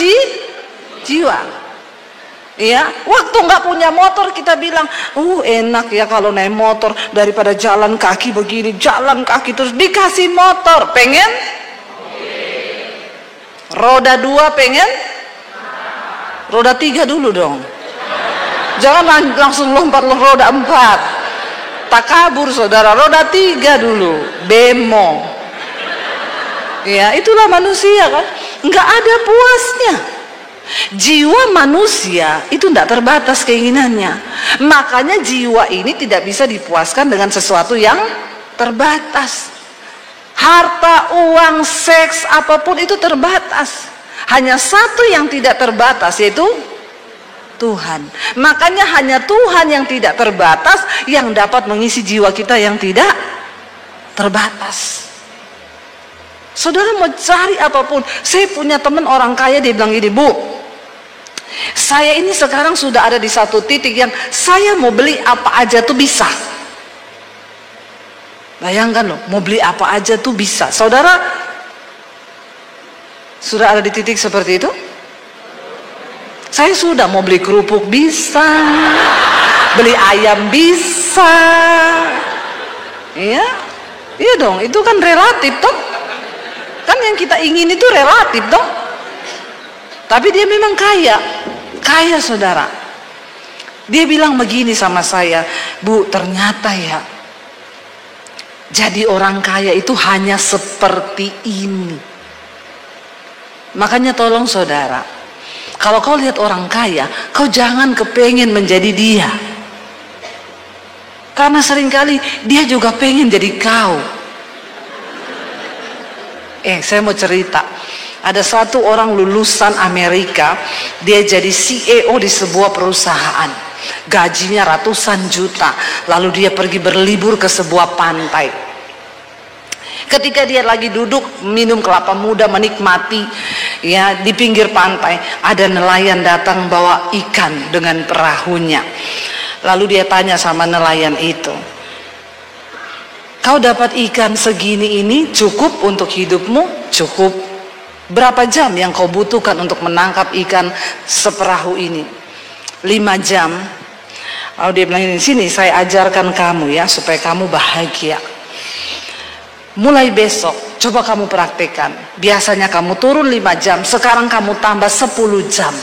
jiwa. Ya, waktu nggak punya motor kita bilang, enak ya kalau naik motor daripada jalan kaki begini, jalan kaki terus dikasih motor, pengen? Roda 2 pengen? Roda 3 dulu dong. Jangan langsung lompat roda 4. Tak kabur saudara, roda 3 dulu, bemo. Ya, itulah manusia kan, nggak ada puasnya. Jiwa manusia itu tidak terbatas keinginannya. Makanya jiwa ini tidak bisa dipuaskan dengan sesuatu yang terbatas. Harta, uang, seks, apapun itu terbatas. Hanya satu yang tidak terbatas, yaitu Tuhan. Makanya hanya Tuhan yang tidak terbatas yang dapat mengisi jiwa kita yang tidak terbatas. Saudara mau cari apapun. Saya punya teman orang kaya, dia bilang gini, Bu, saya ini sekarang sudah ada di satu titik yang saya mau beli apa aja tuh bisa. Bayangkan loh, mau beli apa aja tuh bisa. Saudara sudah ada di titik seperti itu? Saya sudah mau beli kerupuk bisa, beli ayam bisa. Iya, iya dong, itu kan relatif toh. Kan yang kita ingin itu relatif toh. Tapi dia memang kaya saudara. Dia bilang begini sama saya, Bu, ternyata ya, jadi orang kaya itu hanya seperti ini. Makanya tolong saudara, kalau kau lihat orang kaya, kau jangan kepengen menjadi dia. Karena seringkali dia juga pengen jadi kau. Saya mau cerita. Ada satu orang lulusan Amerika, dia jadi CEO di sebuah perusahaan, gajinya ratusan juta. Lalu dia pergi berlibur ke sebuah pantai. Ketika dia lagi duduk minum kelapa muda, menikmati ya di pinggir pantai, ada nelayan datang bawa ikan dengan perahunya. Lalu dia tanya sama nelayan itu, Kau dapat ikan segini ini cukup untuk hidupmu? Cukup. Berapa jam yang kau butuhkan untuk menangkap ikan seperahu ini? 5 jam. Lalu dia bilang ini, sini saya ajarkan kamu ya supaya kamu bahagia. Mulai besok coba kamu praktekkan. Biasanya kamu turun 5 jam, sekarang kamu tambah 10 jam.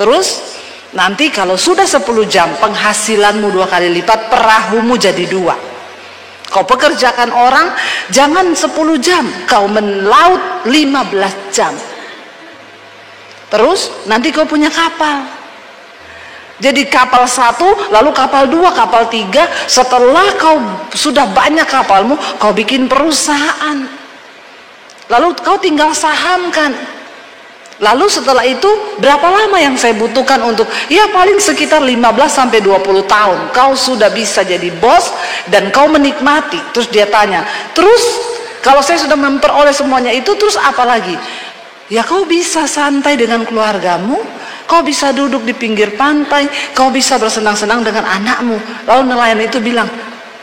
Terus nanti kalau sudah 10 jam penghasilanmu 2 kali lipat, perahumu jadi 2. Kau pekerjakan orang jangan 10 jam, kau melaut 15 jam. Terus nanti kau punya kapal. Jadi kapal 1, lalu kapal 2, kapal 3. Setelah kau sudah banyak kapalmu, kau bikin perusahaan. Lalu kau tinggal sahamkan. Lalu setelah itu berapa lama yang saya butuhkan untuk, ya paling sekitar 15-20 tahun kau sudah bisa jadi bos dan kau menikmati. Terus dia tanya, terus kalau saya sudah memperoleh semuanya itu, terus apa lagi? Ya kau bisa santai dengan keluargamu, kau bisa duduk di pinggir pantai, kau bisa bersenang-senang dengan anakmu. Lalu nelayan itu bilang,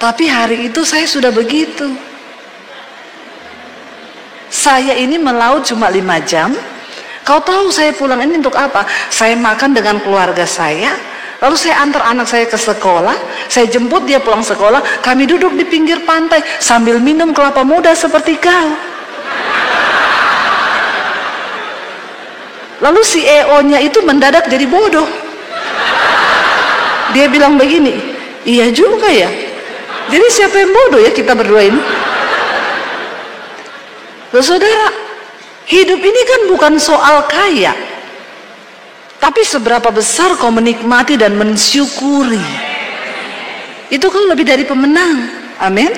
tapi hari itu saya sudah begitu. Saya ini melaut cuma 5 jam. Kau tahu saya pulang ini untuk apa? Saya makan dengan keluarga saya, lalu saya antar anak saya ke sekolah, saya jemput dia pulang sekolah, kami duduk di pinggir pantai sambil minum kelapa muda seperti kau. Lalu CEO-nya itu mendadak jadi bodoh. Dia bilang begini, iya juga ya. Jadi siapa yang bodoh ya kita berdua ini? Loh saudara, hidup ini kan bukan soal kaya, tapi seberapa besar kau menikmati dan mensyukuri. Itu kau lebih dari pemenang. Amin.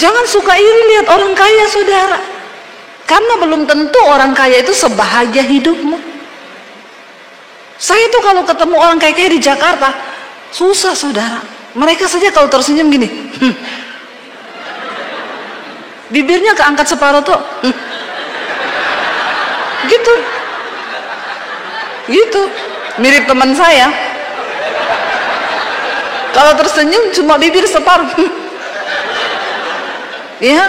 Jangan suka iri lihat orang kaya saudara, karena belum tentu orang kaya itu sebahagia hidupmu. Saya tuh kalau ketemu orang kaya di Jakarta susah saudara. Mereka saja kalau tersenyum gini, bibirnya keangkat separuh tuh, gitu mirip teman saya, kalau tersenyum cuma bibir separuh. Ya,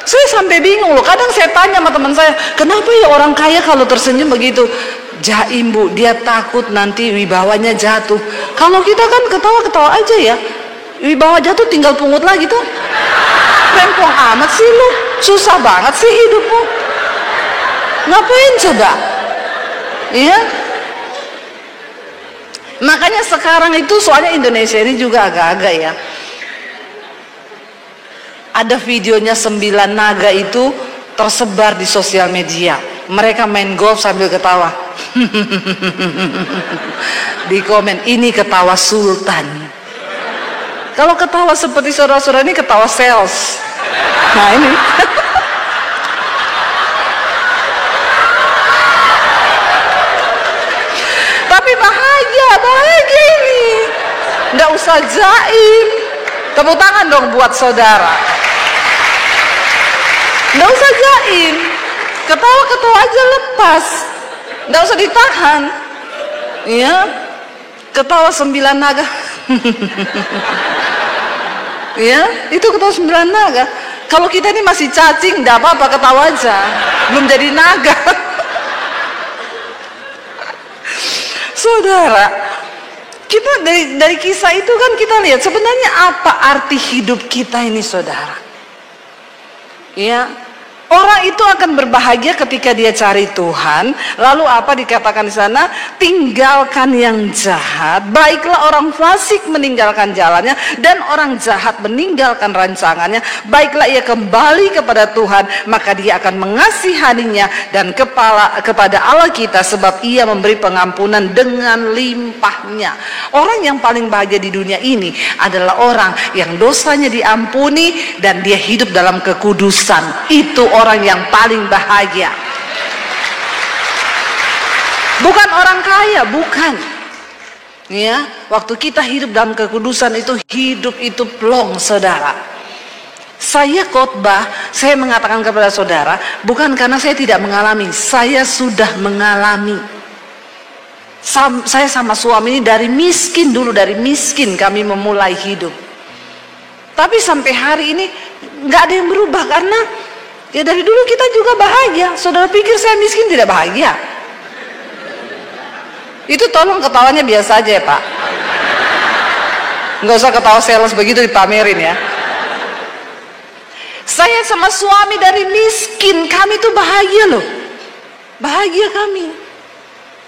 saya sampai bingung loh. Kadang saya tanya sama teman saya, kenapa ya orang kaya kalau tersenyum begitu? Jaim bu, dia takut nanti wibawanya jatuh. Kalau kita kan ketawa-ketawa aja ya, wibawa jatuh tinggal pungut lagi tuh. Rempong amat sih lu, susah banget sih hidupmu. Ngapain coba? Iya. Makanya sekarang itu soalnya Indonesia ini juga agak-agak ya. Ada videonya 9 naga itu tersebar di sosial media. Mereka main golf sambil ketawa. Di komen, ini ketawa sultan. Kalau ketawa seperti saudara-saudara ini ketawa sales. Nah ini. Tapi bahagia ini. Nggak usah jaim. Tepuk tangan dong buat saudara. Nggak usah jaim. Ketawa-ketawa aja lepas. Nggak usah ditahan. Iya. Ketawa 9 naga. Ya, itu ketawa 9 naga. Kalau kita ini masih cacing, nggak apa-apa, ketawa aja. Belum jadi naga. Saudara, kita dari kisah itu kan kita lihat sebenarnya apa arti hidup kita ini, saudara. Ya, orang itu akan berbahagia ketika dia cari Tuhan. Lalu apa dikatakan di sana? Tinggalkan yang jahat. Baiklah orang fasik meninggalkan jalannya dan orang jahat meninggalkan rancangannya. Baiklah ia kembali kepada Tuhan, maka dia akan mengasihaninya dan kepada Allah kita, sebab ia memberi pengampunan dengan limpahnya. Orang yang paling bahagia di dunia ini adalah orang yang dosanya diampuni dan dia hidup dalam kekudusan. Itu orang yang paling bahagia. Bukan orang kaya, bukan. Ya, waktu kita hidup dalam kekudusan itu, hidup itu plong, saudara. Saya khotbah, saya mengatakan kepada saudara, bukan karena saya tidak mengalami, saya sudah mengalami. Saya sama suami ini dari miskin dulu, dari miskin kami memulai hidup. Tapi sampai hari ini nggak ada yang berubah, karena ya dari dulu kita juga bahagia. Saudara pikir saya miskin tidak bahagia? Itu tolong ketawanya biasa aja ya Pak. Nggak usah ketawa sales begitu dipamerin ya. Saya sama suami dari miskin, kami tuh bahagia loh. Bahagia kami.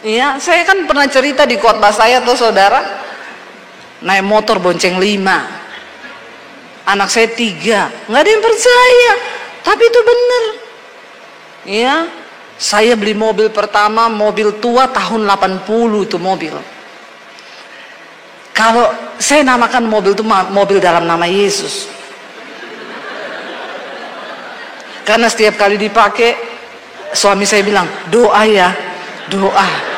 Iya, saya kan pernah cerita di khotbah saya tuh saudara, naik motor bonceng 5, anak saya 3, nggak ada yang percaya, tapi itu bener. Iya, saya beli mobil pertama, mobil tua tahun 80 itu mobil. Kalau saya namakan mobil itu mobil dalam nama Yesus, karena setiap kali dipakai, suami saya bilang, doa ya, doa.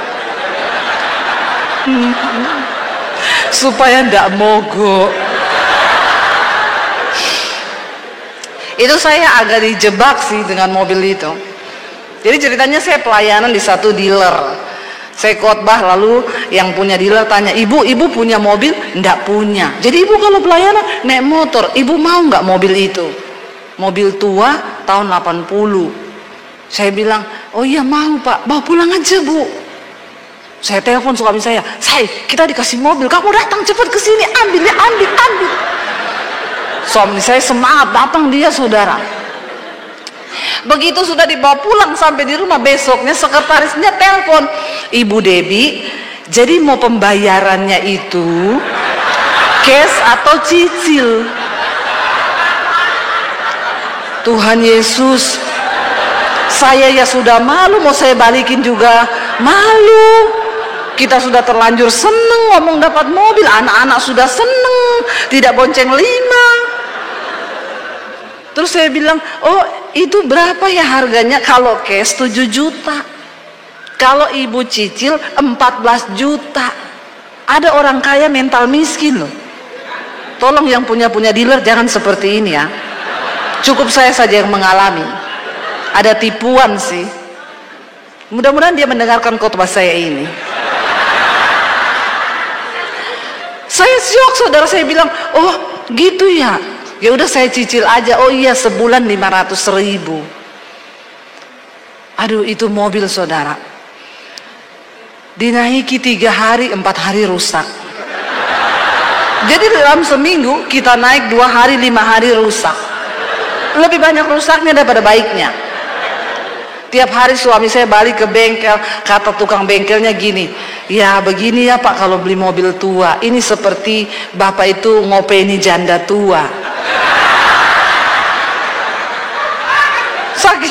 Supaya ndak mogok. Itu saya agak dijebak sih dengan mobil itu. Jadi ceritanya saya pelayanan di satu dealer. Saya khotbah, lalu yang punya dealer tanya, ibu punya mobil? Ndak punya. Jadi ibu kalau pelayanan naik motor, ibu mau nggak mobil itu? Mobil tua tahun 80. Saya bilang, oh iya mau Pak, bawa pulang aja Bu. Saya telepon suami saya, kita dikasih mobil, kamu datang cepat ke sini, ambil. Suami saya semangat datang dia saudara. Begitu sudah dibawa pulang sampai di rumah, besoknya sekretarisnya telepon, Ibu Debbie, jadi mau pembayarannya itu cash atau cicil? Tuhan Yesus, saya ya sudah malu, mau saya balikin juga malu. Kita sudah terlanjur seneng ngomong dapat mobil, anak-anak sudah seneng, tidak bonceng 5. Terus saya bilang, oh itu berapa ya harganya? Kalau cash 7 juta, kalau ibu cicil 14 juta. Ada orang kaya mental miskin loh. Tolong yang punya dealer jangan seperti ini ya. Cukup saya saja yang mengalami. Ada tipuan sih. Mudah-mudahan dia mendengarkan khotbah saya ini. Saya syok saudara, saya bilang, oh gitu ya. Ya udah saya cicil aja. Oh iya, sebulan 500.000. Aduh, itu mobil saudara. Dinaiki 3 hari, 4 hari rusak. Jadi dalam seminggu kita naik 2 hari, 5 hari rusak. Lebih banyak rusaknya daripada baiknya. Tiap hari suami saya balik ke bengkel, kata tukang bengkelnya gini, ya begini ya Pak kalau beli mobil tua, ini seperti Bapak itu ngopeni janda tua. Sakit.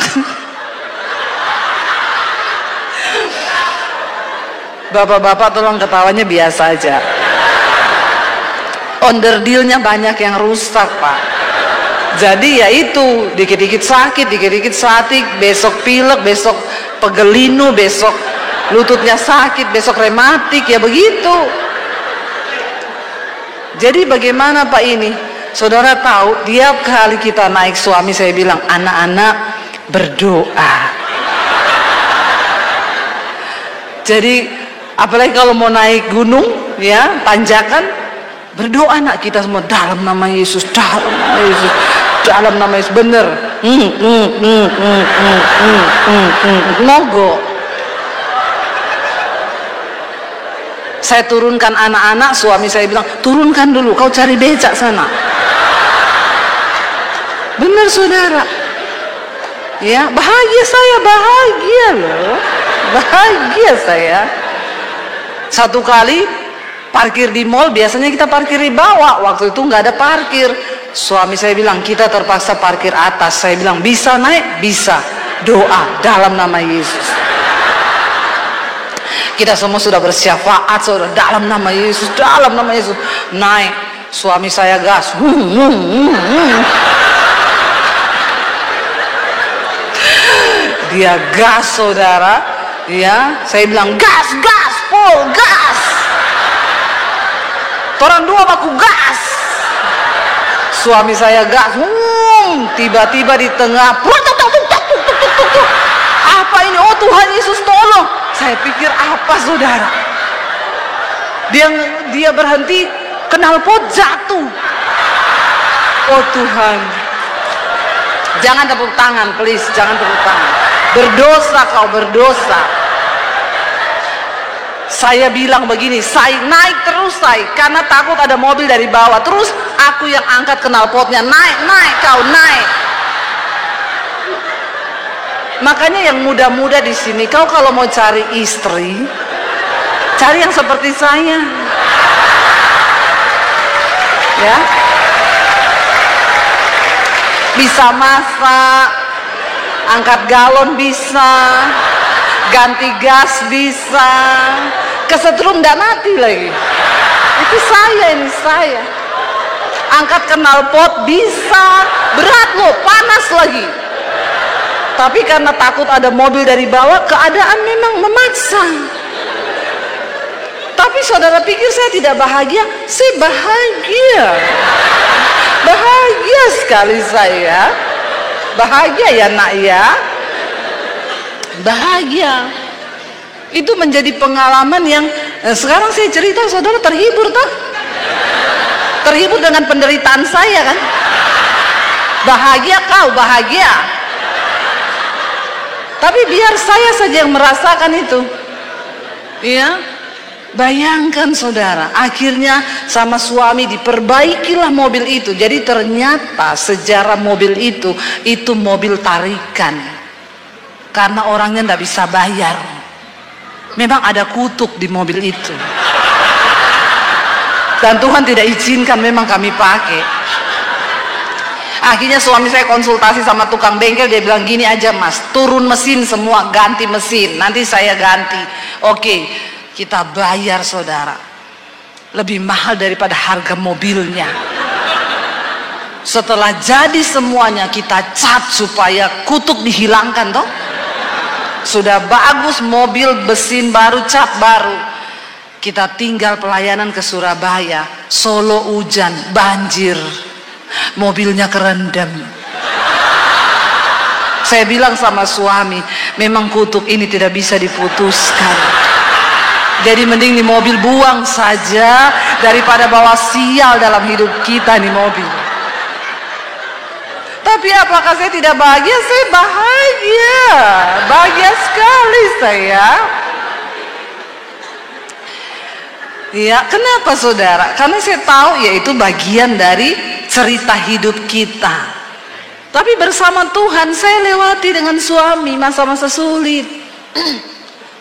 Bapak-bapak tolong ketawanya biasa aja. Onderdilnya banyak yang rusak Pak. Jadi ya itu, dikit-dikit sakit, dikit-dikit satik, besok pilek, besok pegelinu, besok lututnya sakit, besok rematik, ya begitu. Jadi bagaimana Pak ini? Saudara tahu, tiap kali kita naik, suami saya bilang, anak-anak berdoa. Jadi apalagi kalau mau naik gunung, ya tanjakan, berdoa nak kita semua, dalam nama Yesus, dalam nama Yesus, dalam nama Yesus, bener. Mogok. Saya turunkan anak-anak, suami saya bilang, turunkan dulu, kau cari becak sana. Bener saudara. Ya, bahagia saya, bahagia loh. Bahagia saya. Satu kali parkir di mall, biasanya kita parkir di bawah, waktu itu nggak ada parkir. Suami saya bilang, kita terpaksa parkir atas. Saya bilang, bisa naik? Bisa. Doa dalam nama Yesus. Kita semua sudah bersyafaat, saudara, dalam nama Yesus, dalam nama Yesus. Naik, suami saya gas. Dia gas, saudara. Ya, saya bilang, gas, full gas. Orang dua aku gas. Suami saya gas. Tiba-tiba di tengah, apa ini? Oh Tuhan Yesus tolong. Saya pikir apa saudara? Dia berhenti, knalpot jatuh. Oh Tuhan, jangan tepuk tangan, please, jangan tepuk tangan. Berdosa kau, berdosa. Saya bilang begini, saya naik terus saya, karena takut ada mobil dari bawah. Terus aku yang angkat knalpotnya, naik kau, naik. Makanya yang muda-muda di sini, kau kalau mau cari istri, cari yang seperti saya, ya. Bisa masak, angkat galon bisa, ganti gas bisa, kesetrum nggak mati lagi. Itu saya, ini saya. Angkat knalpot bisa, berat loh, panas lagi. Tapi karena takut ada mobil dari bawah, keadaan memang memaksa. Tapi saudara pikir saya tidak bahagia? Saya bahagia. Bahagia sekali saya. Bahagia ya nak ya. Bahagia. Itu menjadi pengalaman yang sekarang saya cerita, saudara terhibur toh? Terhibur dengan penderitaan saya kan? Bahagia kau, bahagia. Tapi biar saya saja yang merasakan itu. Ya, bayangkan saudara, akhirnya sama suami diperbaikilah mobil itu. Jadi ternyata sejarah mobil itu mobil tarikan. Karena orangnya tidak bisa bayar. Memang ada kutuk di mobil itu. Dan Tuhan tidak izinkan memang kami pakai. Akhirnya suami saya konsultasi sama tukang bengkel, dia bilang gini aja mas, turun mesin semua, ganti mesin, nanti saya ganti. Oke, kita bayar saudara, lebih mahal daripada harga mobilnya. Setelah jadi semuanya, kita cat supaya kutuk dihilangkan toh. Sudah bagus mobil, mesin baru, cat baru. Kita tinggal pelayanan ke Surabaya, Solo hujan, banjir. Mobilnya kerendam. Saya bilang sama suami, memang kutuk ini tidak bisa diputuskan. Jadi mending di mobil buang saja daripada bawa sial dalam hidup kita di mobil. Tapi apakah saya tidak bahagia? Saya bahagia. Bahagia sekali saya. Ya, kenapa saudara? Karena saya tahu yaitu bagian dari cerita hidup kita. Tapi bersama Tuhan saya lewati dengan suami masa-masa sulit.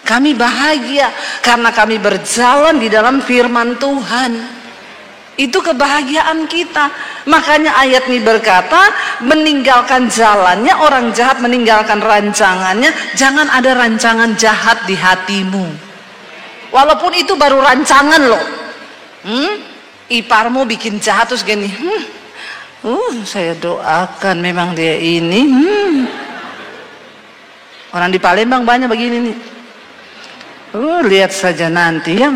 Kami bahagia karena kami berjalan di dalam firman Tuhan. Itu kebahagiaan kita. Makanya ayat ini berkata, meninggalkan jalannya orang jahat, meninggalkan rancangannya. Jangan ada rancangan jahat di hatimu. Walaupun itu baru rancangan loh. Iparmu bikin jahat terus gini. Saya doakan memang dia ini. Orang di Palembang banyak begini nih. Lihat saja nanti ya.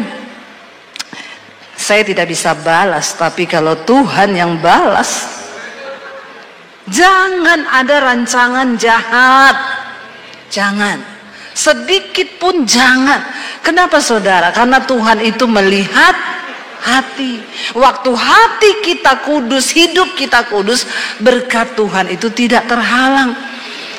Saya tidak bisa balas, tapi kalau Tuhan yang balas. Jangan ada rancangan jahat. Jangan. Sedikit pun jangan. Kenapa saudara? Karena Tuhan itu melihat hati. Waktu hati kita kudus, hidup kita kudus, berkat Tuhan itu tidak terhalang.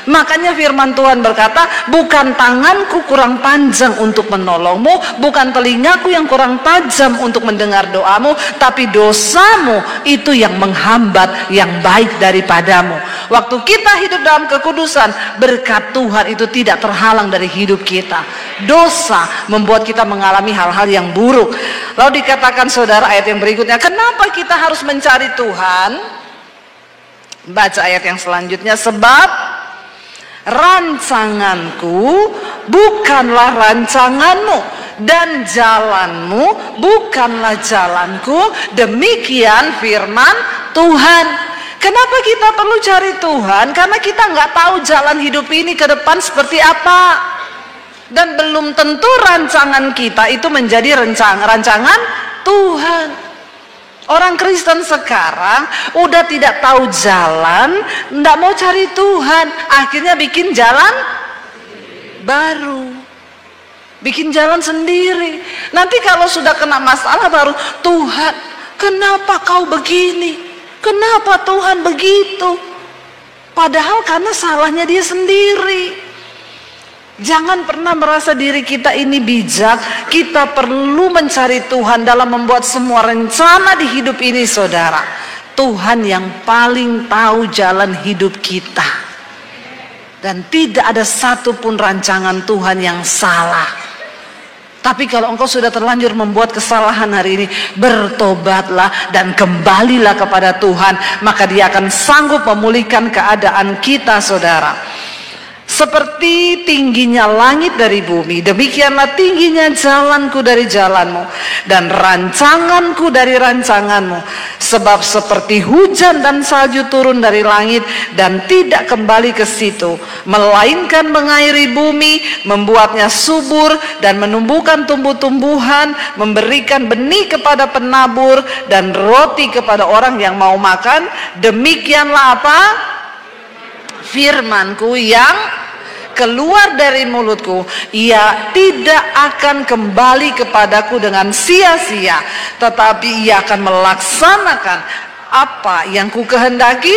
Makanya firman Tuhan berkata, bukan tanganku kurang panjang untuk menolongmu, bukan telingaku yang kurang tajam untuk mendengar doamu, tapi dosamu itu yang menghambat yang baik daripadamu. Waktu kita hidup dalam kekudusan, berkat Tuhan itu tidak terhalang dari hidup kita. Dosa membuat kita mengalami hal-hal yang buruk. Lalu dikatakan saudara ayat yang berikutnya, kenapa kita harus mencari Tuhan? Baca ayat yang selanjutnya, sebab rancanganku bukanlah rancanganmu dan jalanmu bukanlah jalanku, demikian firman Tuhan. Kenapa kita perlu cari Tuhan? Karena kita nggak tahu jalan hidup ini ke depan seperti apa, dan belum tentu rancangan kita itu menjadi rancangan Tuhan. Orang Kristen sekarang udah tidak tahu jalan, nggak mau cari Tuhan, akhirnya bikin jalan baru, bikin jalan sendiri. Nanti kalau sudah kena masalah baru, Tuhan, kenapa kau begini? Kenapa Tuhan begitu? Padahal karena salahnya dia sendiri. Jangan pernah merasa diri kita ini bijak. Kita perlu mencari Tuhan dalam membuat semua rencana di hidup ini, saudara. Tuhan yang paling tahu jalan hidup kita. Dan tidak ada satupun rancangan Tuhan yang salah. Tapi kalau engkau sudah terlanjur membuat kesalahan hari ini, bertobatlah dan kembalilah kepada Tuhan. Maka Dia akan sanggup memulihkan keadaan kita, saudara. Seperti tingginya langit dari bumi, demikianlah tingginya jalanku dari jalanmu, dan rancanganku dari rancanganmu. Sebab seperti hujan dan salju turun dari langit dan tidak kembali ke situ, melainkan mengairi bumi, membuatnya subur dan menumbuhkan tumbuh-tumbuhan, memberikan benih kepada penabur dan roti kepada orang yang mau makan. Demikianlah apa? Firmanku yang keluar dari mulutku, ia tidak akan kembali kepadaku dengan sia-sia, tetapi ia akan melaksanakan apa yang ku kehendaki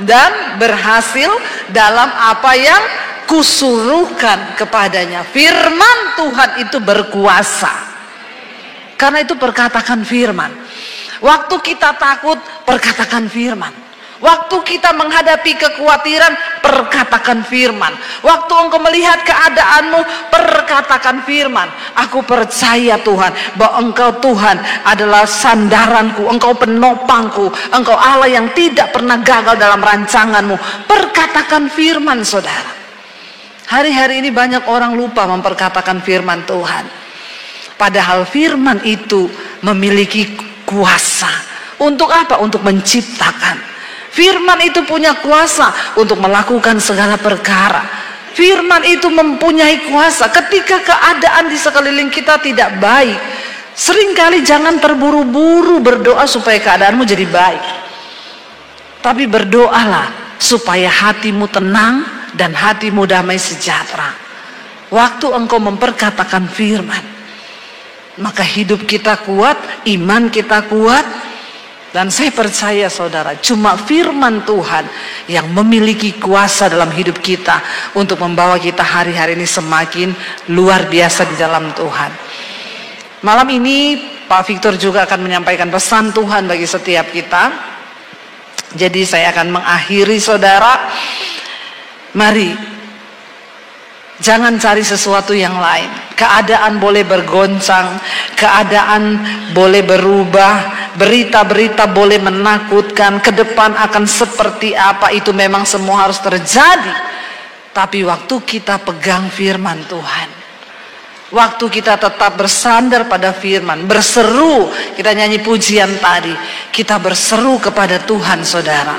dan berhasil dalam apa yang kusuruhkan kepadanya. Firman Tuhan itu berkuasa. Karena itu perkatakan firman. Waktu kita takut, perkatakan firman. Waktu kita menghadapi kekhawatiran, perkatakan firman. Waktu engkau melihat keadaanmu, perkatakan firman. Aku percaya Tuhan, bahwa Engkau Tuhan adalah sandaranku, Engkau penopangku, Engkau Allah yang tidak pernah gagal dalam rancanganmu. Perkatakan firman, saudara. Hari-hari ini banyak orang lupa memperkatakan firman Tuhan. Padahal firman itu memiliki kuasa. Untuk apa? Untuk menciptakan. Firman itu punya kuasa untuk melakukan segala perkara. Firman itu mempunyai kuasa ketika keadaan di sekeliling kita tidak baik. Seringkali jangan terburu-buru berdoa supaya keadaanmu jadi baik. Tapi berdoalah supaya hatimu tenang dan hatimu damai sejahtera. Waktu engkau memperkatakan firman, maka hidup kita kuat, iman kita kuat. Dan saya percaya saudara, cuma firman Tuhan yang memiliki kuasa dalam hidup kita untuk membawa kita hari-hari ini semakin luar biasa di dalam Tuhan. Malam ini Pak Victor juga akan menyampaikan pesan Tuhan bagi setiap kita. Jadi saya akan mengakhiri, saudara. Mari, jangan cari sesuatu yang lain. Keadaan boleh bergoncang, keadaan boleh berubah, berita-berita boleh menakutkan, ke depan akan seperti apa, itu memang semua harus terjadi. Tapi waktu kita pegang firman Tuhan, waktu kita tetap bersandar pada firman, berseru, kita nyanyi pujian tadi, kita berseru kepada Tuhan, saudara,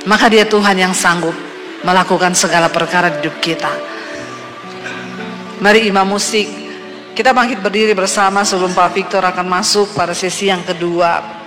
maka Dia Tuhan yang sanggup melakukan segala perkara di hidup kita. Mari imam musik, kita bangkit berdiri bersama sebelum Pak Victor akan masuk pada sesi yang kedua.